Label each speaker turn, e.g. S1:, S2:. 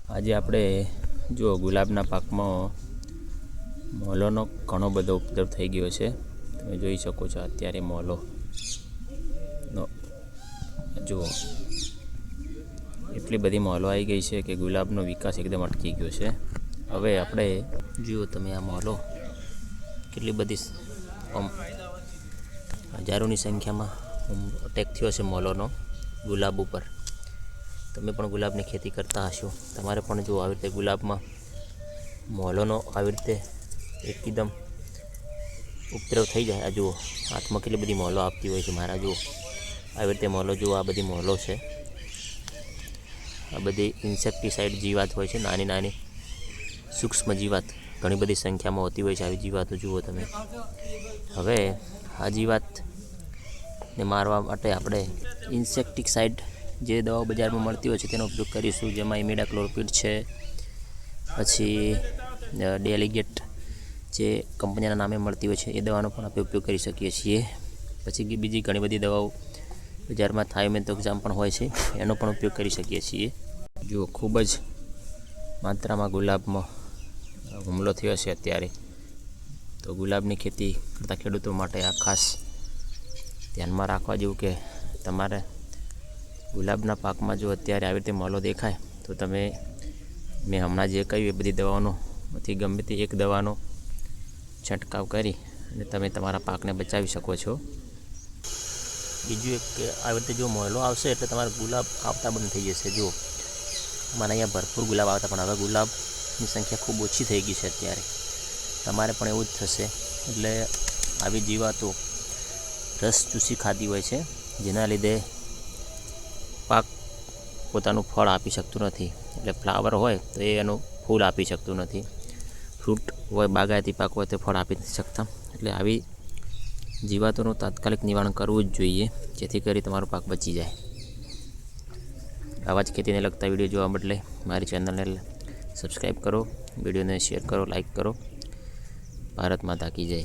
S1: આજે આપણે જો ગુલાબના પાકમાં મોલોનો ઘણો બધો ઉપદ્રવ થઈ ગયો છે। તમે જોઈ શકો છો અત્યારે મોલોનો જુઓ એટલી બધી મોલો આવી ગઈ છે કે ગુલાબનો વિકાસ એકદમ અટકી ગયો છે। હવે આપણે જુઓ તમે આ મોલો કેટલી બધી હજારોની સંખ્યામાં અટેક થયો છે મોલોનો ગુલાબ ઉપર। તમે પણ ગુલાબની ખેતી કરતા હશો, તમારે પણ જો આવી રીતે ગુલાબમાં મોલોનો આવી રીતે એકદમ ઉપદ્રવ થઈ જાય। આ જુઓ હાથમાં કેટલી બધી મોલો આપતી હોય છે મારા, જુઓ આવી રીતે મોલો, જુઓ આ બધી મોલો છે। આ બધી ઇન્સેક્ટિસાઇડ જીવાત હોય છે, નાની નાની સૂક્ષ્મ જીવાત ઘણી બધી સંખ્યામાં હોતી હોય છે આવી જીવાતો જુઓ તમે। હવે આ જીવાતને મારવા માટે આપણે ઇન્સેક્ટિસાઇડ જે દવાઓ બજારમાં મળતી હોય છે તેનો ઉપયોગ કરીશું, જેમાં ઇમિડાક્લોપ્રિડ છે, પછી ડેલિગેટ જે કંપનીના નામે મળતી હોય છે એ દવાનો પણ આપણે ઉપયોગ કરી શકીએ છીએ। પછી બીજી ઘણી બધી દવાઓ બજારમાં થાયોમેથોક્ઝામ પણ હોય છે, એનો પણ ઉપયોગ કરી શકીએ છીએ। જો ખૂબ જ માત્રામાં ગુલાબમાં હુમલો થયો છે અત્યારે, તો ગુલાબની ખેતી કરતા ખેડૂતો માટે આ ખાસ ધ્યાનમાં રાખવા જેવું કે તમારે ગુલાબના પાકમાં જો અત્યારે આવી રીતે મોલો દેખાય તો તમે મેં હમણાં જે કહ્યું એ બધી દવાઓમાંથી ગમે તે એક દવાનો છંટકાવ કરી અને તમે તમારા પાકને બચાવી શકો છો। બીજું એક કે આવી રીતે જો મોલો આવશે એટલે તમારા ગુલાબ આવતા બંધ થઈ જશે। જો મને અહીંયા ભરપૂર ગુલાબ આવતા, પણ હવે ગુલાબની સંખ્યા ખૂબ ઓછી થઈ ગઈ છે અત્યારે, તમારે પણ એવું જ થશે। એટલે આવી જીવાતો રસ ચૂસી ખાતી હોય છે, જેના લીધે પાક પોતાનું ફળ આપી શકતું નથી। એટલે ફ્લાવર હોય તો એ એનું ફૂલ આપી શકતું નથી, ફ્રૂટ હોય બાગાયતી પાક હોય તો ફળ આપી નથી શકતા। એટલે આવી જીવાતોનું તાત્કાલિક નિવારણ કરવું જ જોઈએ, જેથી કરી તમારો પાક બચી જાય। આવા જ ખેતીને લગતા વિડીયો જોવા બદલે મારી ચેનલને સબસ્ક્રાઈબ કરો, વિડીયોને શેર કરો, લાઈક કરો। ભારત માતા કી જય।